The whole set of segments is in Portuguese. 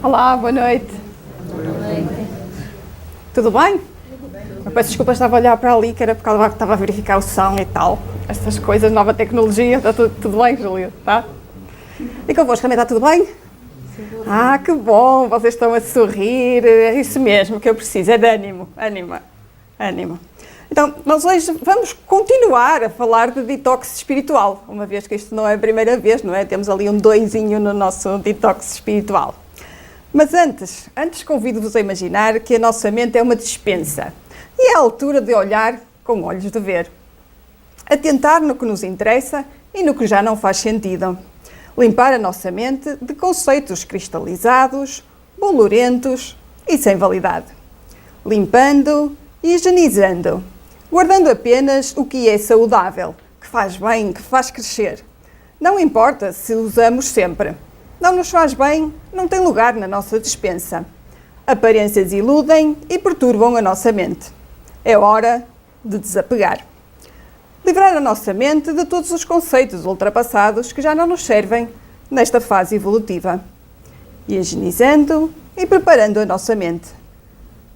Olá, boa noite. Tudo bem? Eu peço desculpa, estava a olhar para ali, que era porque estava a verificar o som e tal. Estas coisas, nova tecnologia, está tudo bem, Júlia? Tá? E convosco também está tudo bem? Ah, que bom, vocês estão a sorrir, é isso mesmo que eu preciso, é de ânimo. Então, nós hoje vamos continuar a falar de detox espiritual, uma vez que isto não é a primeira vez, não é? Temos ali um doisinho no nosso detox espiritual. Mas antes convido-vos a imaginar que a nossa mente é uma despensa e é a altura de olhar com olhos de ver. Atentar no que nos interessa e no que já não faz sentido. Limpar a nossa mente de conceitos cristalizados, bolorentos e sem validade. Limpando e higienizando, guardando apenas o que é saudável, que faz bem, que faz crescer. Não importa se usamos sempre. Não nos faz bem, não tem lugar na nossa despensa. Aparências iludem e perturbam a nossa mente. É hora de desapegar. Livrar a nossa mente de todos os conceitos ultrapassados que já não nos servem nesta fase evolutiva. E higienizando e preparando a nossa mente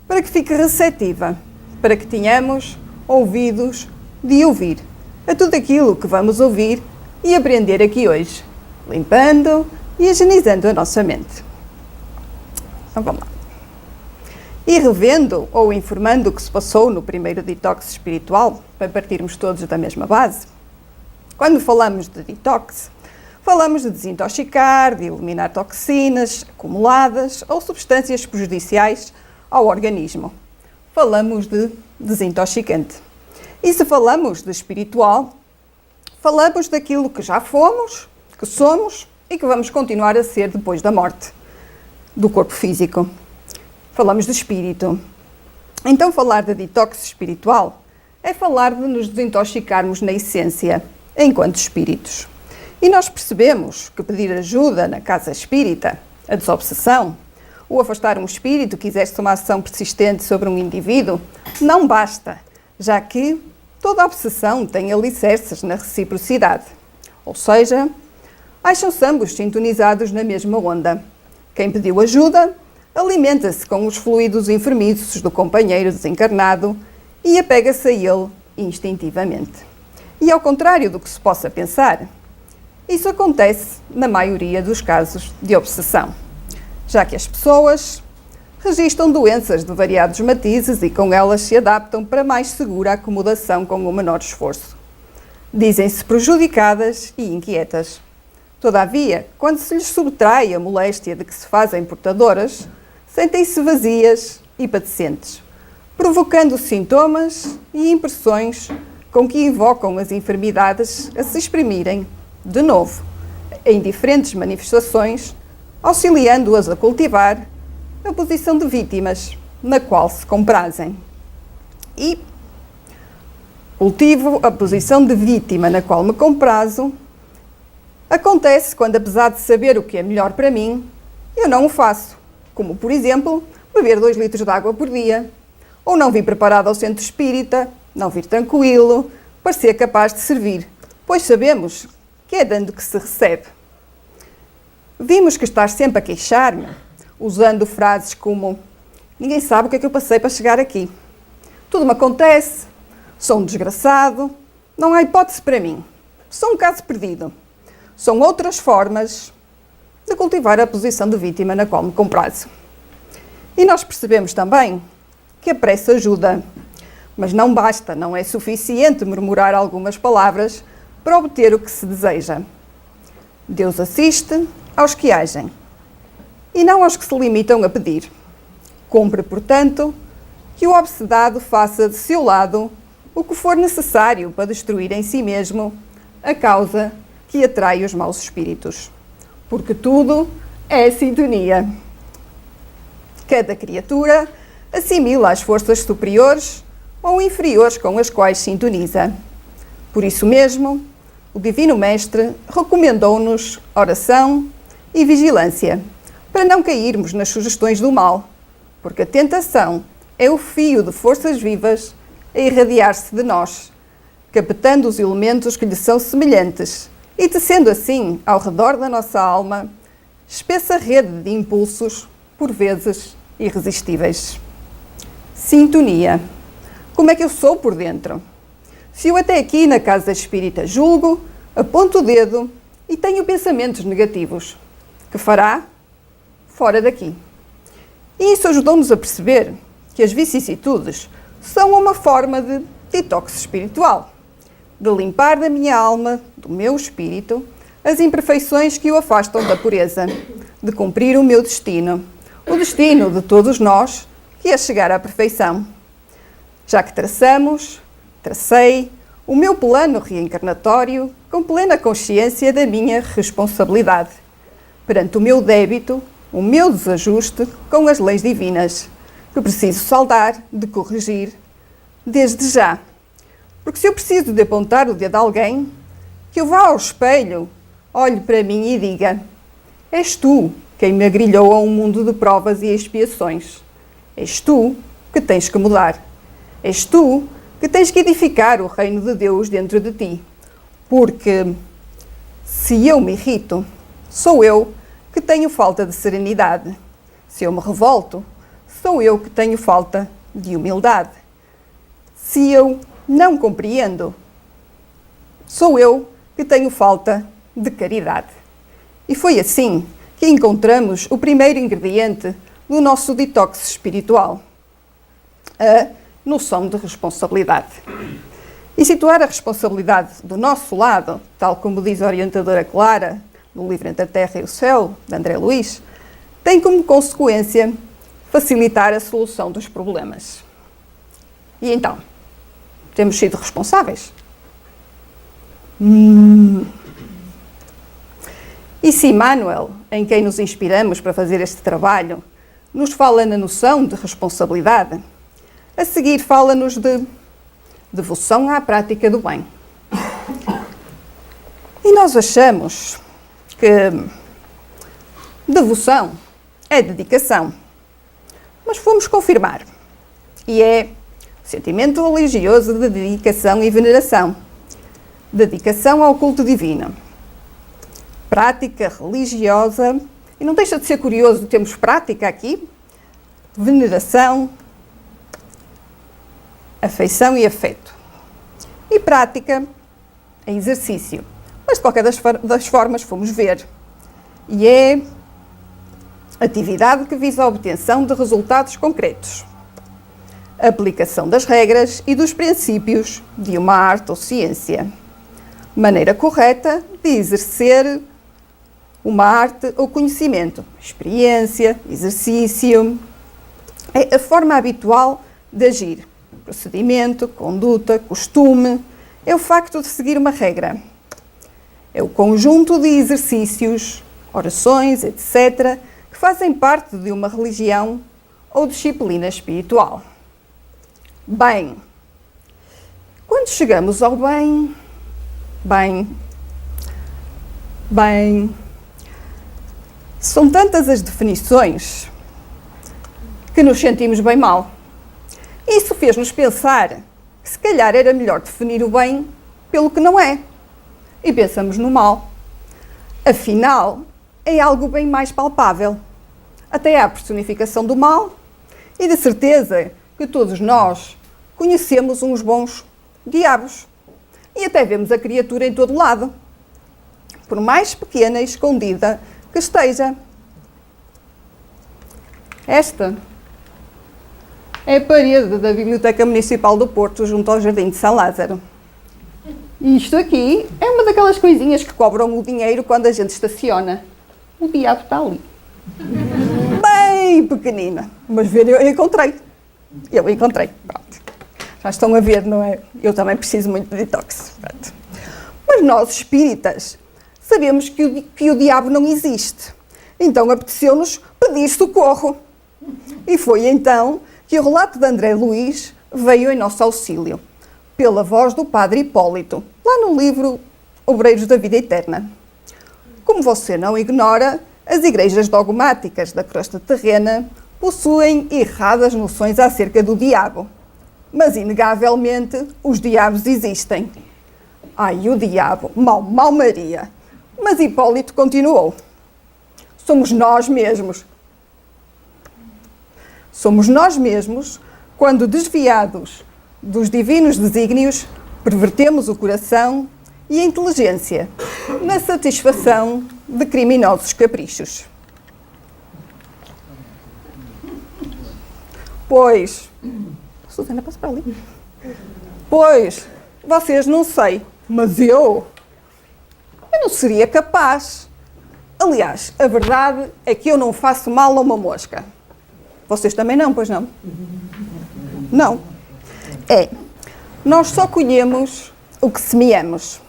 para que fique receptiva, para que tenhamos ouvidos de ouvir a tudo aquilo que vamos ouvir e aprender aqui hoje, limpando e higienizando a nossa mente. Então vamos lá. E revendo ou informando o que se passou no primeiro detox espiritual, para partirmos todos da mesma base, quando falamos de detox, falamos de desintoxicar, de eliminar toxinas acumuladas ou substâncias prejudiciais ao organismo. Falamos de desintoxicante. E se falamos de espiritual, falamos daquilo que já fomos, que somos e que vamos continuar a ser depois da morte do corpo físico. Falamos de espírito. Então, falar de detox espiritual é falar de nos desintoxicarmos na essência, enquanto espíritos. E nós percebemos que pedir ajuda na casa espírita, a desobsessão, ou afastar um espírito que exerce uma ação persistente sobre um indivíduo, não basta, já que toda obsessão tem alicerces na reciprocidade. Ou seja, acham-se ambos sintonizados na mesma onda. Quem pediu ajuda alimenta-se com os fluidos enfermiços do companheiro desencarnado e apega-se a ele instintivamente. E ao contrário do que se possa pensar, isso acontece na maioria dos casos de obsessão, já que as pessoas registram doenças de variados matizes e com elas se adaptam para mais segura acomodação com o menor esforço. Dizem-se prejudicadas e inquietas. Todavia, quando se lhes subtrai a moléstia de que se fazem portadoras, sentem-se vazias e padecentes, provocando sintomas e impressões com que invocam as enfermidades a se exprimirem, de novo, em diferentes manifestações, auxiliando-as a cultivar a posição de vítimas na qual se comprazem. E cultivo a posição de vítima na qual me comprazo acontece quando, apesar de saber o que é melhor para mim, eu não o faço. Como, por exemplo, beber 2 litros de água por dia, ou não vir preparado ao centro espírita, não vir tranquilo, parecer capaz de servir, pois sabemos que é dando que se recebe. Vimos que estar sempre a queixar-me, usando frases como ninguém sabe o que é que eu passei para chegar aqui. Tudo me acontece, sou um desgraçado, não há hipótese para mim, sou um caso perdido. São outras formas de cultivar a posição de vítima na qual me comprazo. E nós percebemos também que a pressa ajuda, mas não basta, não é suficiente murmurar algumas palavras para obter o que se deseja. Deus assiste aos que agem e não aos que se limitam a pedir. Cumpre, portanto, que o obsedado faça de seu lado o que for necessário para destruir em si mesmo a causa que atrai os maus espíritos. Porque tudo é sintonia. Cada criatura assimila as forças superiores ou inferiores com as quais sintoniza. Por isso mesmo, o Divino Mestre recomendou-nos oração e vigilância, para não cairmos nas sugestões do mal, porque a tentação é o fio de forças vivas a irradiar-se de nós, captando os elementos que lhe são semelhantes e tecendo assim, ao redor da nossa alma, espessa rede de impulsos, por vezes irresistíveis. Sintonia. Como é que eu sou por dentro? Se eu até aqui na casa espírita julgo, aponto o dedo e tenho pensamentos negativos, que fará fora daqui. E isso ajudou-nos a perceber que as vicissitudes são uma forma de detox espiritual, de limpar da minha alma, do meu espírito, as imperfeições que o afastam da pureza, de cumprir o meu destino, o destino de todos nós, que é chegar à perfeição. Já que tracei o meu plano reencarnatório com plena consciência da minha responsabilidade, perante o meu débito, o meu desajuste com as leis divinas, que preciso saldar, de corrigir, desde já. Porque se eu preciso de apontar o dedo a alguém, que eu vá ao espelho, olhe para mim e diga: és tu quem me agrilhou a um mundo de provas e expiações. És tu que tens que mudar. És tu que tens que edificar o reino de Deus dentro de ti. Porque se eu me irrito, sou eu que tenho falta de serenidade. Se eu me revolto, sou eu que tenho falta de humildade. Se eu não compreendo, sou eu que tenho falta de caridade. E foi assim que encontramos o primeiro ingrediente do nosso detox espiritual, a noção de responsabilidade. E situar a responsabilidade do nosso lado, tal como diz a orientadora Clara, no livro Entre a Terra e o Céu, de André Luiz, tem como consequência facilitar a solução dos problemas. E então, temos sido responsáveis? E se Emmanuel, em quem nos inspiramos para fazer este trabalho, nos fala na noção de responsabilidade, a seguir fala-nos de devoção à prática do bem. E nós achamos que devoção é dedicação, mas fomos confirmar. E é sentimento religioso de dedicação e veneração. Dedicação ao culto divino. Prática religiosa, e não deixa de ser curioso, temos prática aqui, veneração, afeição e afeto. E prática é exercício. Mas de qualquer das formas fomos ver. E é atividade que visa a obtenção de resultados concretos. Aplicação das regras e dos princípios de uma arte ou ciência. Maneira correta de exercer uma arte ou conhecimento. Experiência, exercício. É a forma habitual de agir. Procedimento, conduta, costume. É o facto de seguir uma regra. É o conjunto de exercícios, orações, etc., que fazem parte de uma religião ou disciplina espiritual. Bem, quando chegamos ao bem, são tantas as definições que nos sentimos bem mal. Isso fez-nos pensar que se calhar era melhor definir o bem pelo que não é. E pensamos no mal. Afinal, é algo bem mais palpável. Até há a personificação do mal e de certeza que todos nós conhecemos uns bons diabos. E até vemos a criatura em todo lado, por mais pequena e escondida que esteja. Esta é a parede da Biblioteca Municipal do Porto, junto ao Jardim de São Lázaro. E isto aqui é uma daquelas coisinhas que cobram o dinheiro quando a gente estaciona. O diabo está ali. Bem pequenina. Mas ver, eu encontrei. Pronto. Já estão a ver, não é? Eu também preciso muito de detox. Pronto. Mas nós, espíritas, sabemos que o diabo não existe. Então apeteceu-nos pedir socorro. E foi então que o relato de André Luiz veio em nosso auxílio, pela voz do Padre Hipólito, lá no livro Obreiros da Vida Eterna. Como você não ignora, as igrejas dogmáticas da crosta terrena possuem erradas noções acerca do diabo. Mas, inegavelmente, os diabos existem. Ai, o diabo, mau Maria. Mas Hipólito continuou. somos nós mesmos. Somos nós mesmos quando, desviados dos divinos desígnios, pervertemos o coração e a inteligência na satisfação de criminosos caprichos. Pois, Susana, passa para ali. Pois, vocês não sei, mas eu não seria capaz. Aliás, a verdade é que eu não faço mal a uma mosca. Vocês também não, pois não? Não. Nós só colhemos o que semeamos,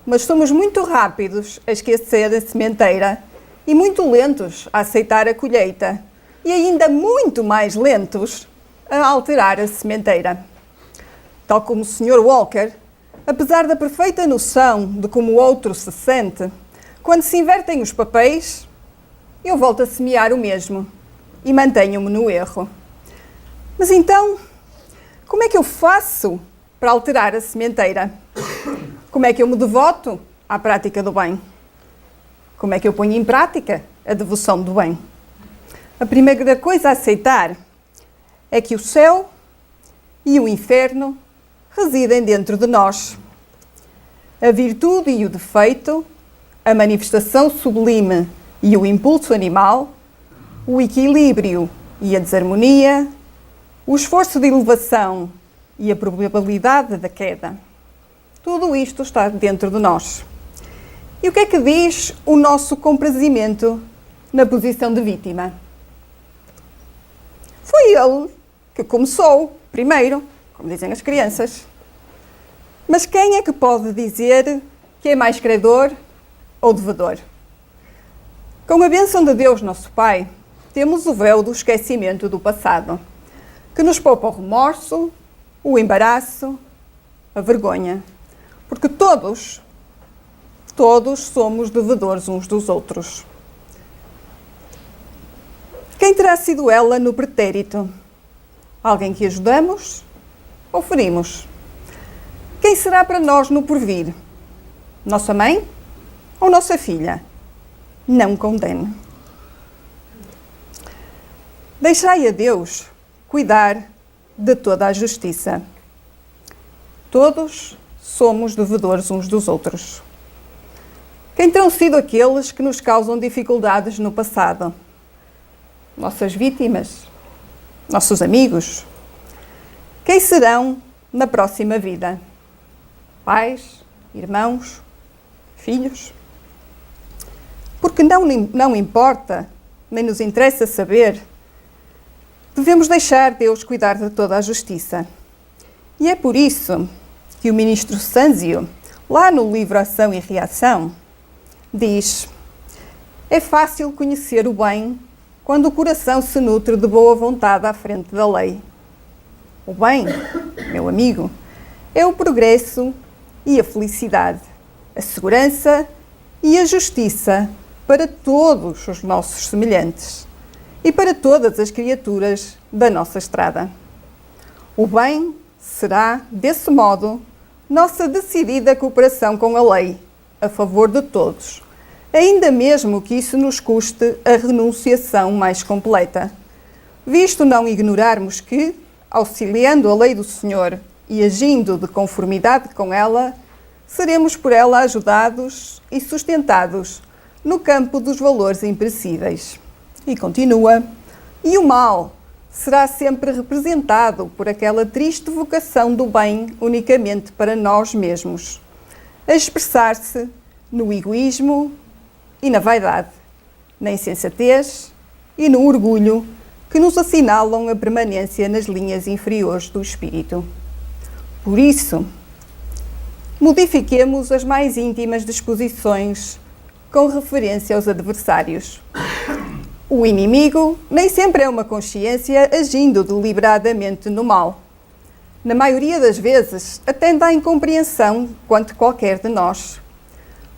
mas somos muito rápidos a esquecer a sementeira e muito lentos a aceitar a colheita e ainda muito mais lentos a alterar a sementeira. Tal como o Sr. Walker, apesar da perfeita noção de como o outro se sente, quando se invertem os papéis, eu volto a semear o mesmo e mantenho-me no erro. Mas então, como é que eu faço para alterar a sementeira? Como é que eu me devoto à prática do bem? Como é que eu ponho em prática a devoção do bem? A primeira coisa a aceitar é que o céu e o inferno residem dentro de nós. A virtude e o defeito, a manifestação sublime e o impulso animal, o equilíbrio e a desarmonia, o esforço de elevação e a probabilidade da queda. Tudo isto está dentro de nós. E o que é que diz o nosso comprazimento na posição de vítima? Foi ele que começou primeiro, como dizem as crianças. Mas quem é que pode dizer que é mais credor ou devedor? Com a bênção de Deus, nosso Pai, temos o véu do esquecimento do passado, que nos poupa o remorso, o embaraço, a vergonha. Porque todos somos devedores uns dos outros. Quem terá sido ela no pretérito? Alguém que ajudamos ou ferimos? Quem será para nós no porvir? Nossa mãe ou nossa filha? Não condene. Deixai a Deus cuidar de toda a justiça. Todos somos devedores uns dos outros. Quem terão sido aqueles que nos causam dificuldades no passado? Nossas vítimas? Nossos amigos? Quem serão na próxima vida? Pais? Irmãos? Filhos? Porque não importa, nem nos interessa saber, devemos deixar Deus cuidar de toda a justiça. E é por isso que o ministro Sanzio, lá no livro Ação e Reação, diz: é fácil conhecer o bem quando o coração se nutre de boa vontade à frente da lei. O bem, meu amigo, é o progresso e a felicidade, a segurança e a justiça para todos os nossos semelhantes e para todas as criaturas da nossa estrada. O bem será, desse modo, nossa decidida cooperação com a lei, a favor de todos, ainda mesmo que isso nos custe a renunciação mais completa, visto não ignorarmos que, auxiliando a lei do Senhor e agindo de conformidade com ela, seremos por ela ajudados e sustentados no campo dos valores imperecíveis. E continua: e o mal será sempre representado por aquela triste vocação do bem unicamente para nós mesmos, a expressar-se no egoísmo e na vaidade, na insensatez e no orgulho que nos assinalam a permanência nas linhas inferiores do espírito. Por isso, modifiquemos as mais íntimas disposições com referência aos adversários. O inimigo nem sempre é uma consciência agindo deliberadamente no mal. Na maioria das vezes, atende à incompreensão quanto qualquer de nós.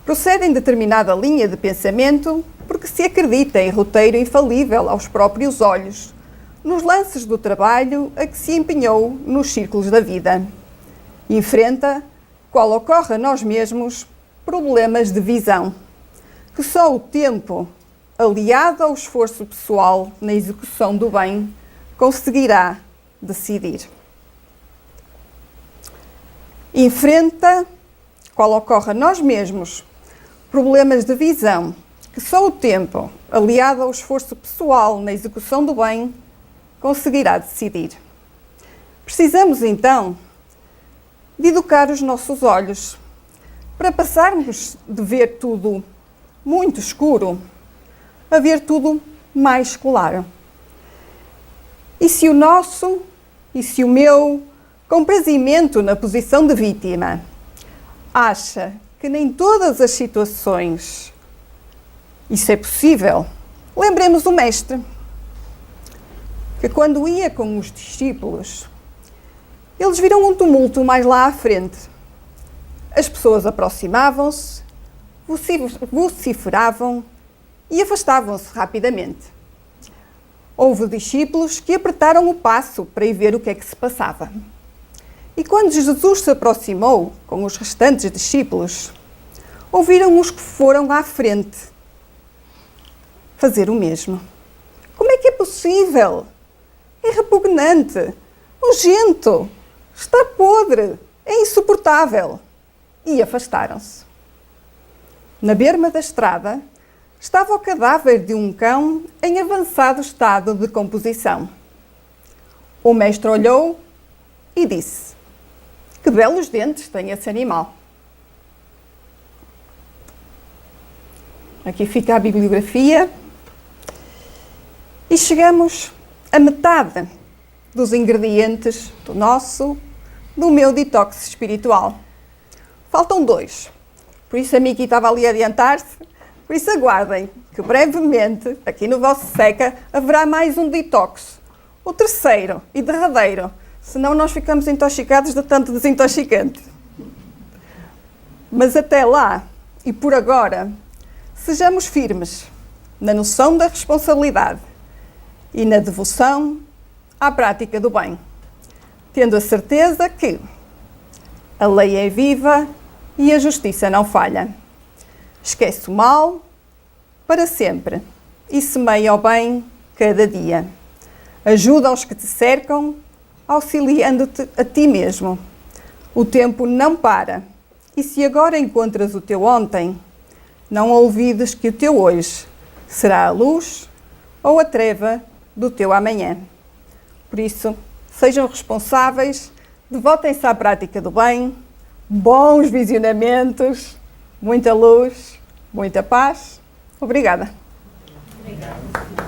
Procede em determinada linha de pensamento porque se acredita em roteiro infalível aos próprios olhos, nos lances do trabalho a que se empenhou nos círculos da vida. Enfrenta, qual ocorre a nós mesmos, problemas de visão, que só o tempo, aliado ao esforço pessoal na execução do bem, conseguirá decidir. Enfrenta, qual ocorre a nós mesmos, problemas de visão, que só o tempo, aliado ao esforço pessoal na execução do bem, conseguirá decidir. Precisamos, então, de educar os nossos olhos, para passarmos de ver tudo muito escuro a ver tudo mais claro. E se o meu comprazimento na posição de vítima acha que nem todas as situações isso é possível, lembremos o Mestre, que quando ia com os discípulos, eles viram um tumulto mais lá à frente. As pessoas aproximavam-se, vociferavam e afastavam-se rapidamente. Houve discípulos que apertaram o passo para ir ver o que é que se passava. E quando Jesus se aproximou com os restantes discípulos, ouviram os que foram à frente fazer o mesmo. Como é que é possível? É repugnante, nojento, está podre, é insuportável. E afastaram-se. Na berma da estrada estava o cadáver de um cão em avançado estado de decomposição. O mestre olhou e disse: "Que belos dentes tem esse animal." Aqui fica a bibliografia. E chegamos a metade dos ingredientes do meu detox espiritual. Faltam 2. Por isso a Miki estava ali a adiantar-se. Por isso aguardem que brevemente, aqui no vosso Seca, haverá mais um detox. O terceiro e derradeiro. Senão nós ficamos intoxicados de tanto desintoxicante. Mas até lá, e por agora, sejamos firmes na noção da responsabilidade e na devoção à prática do bem, tendo a certeza que a lei é viva e a justiça não falha. Esquece o mal para sempre e semeia o bem cada dia. Ajuda aos que te cercam, auxiliando-te a ti mesmo. O tempo não para, e se agora encontras o teu ontem, não olvides que o teu hoje será a luz ou a treva do teu amanhã. Por isso, sejam responsáveis, devotem-se à prática do bem, bons visionamentos, muita luz, muita paz. Obrigada. Obrigada.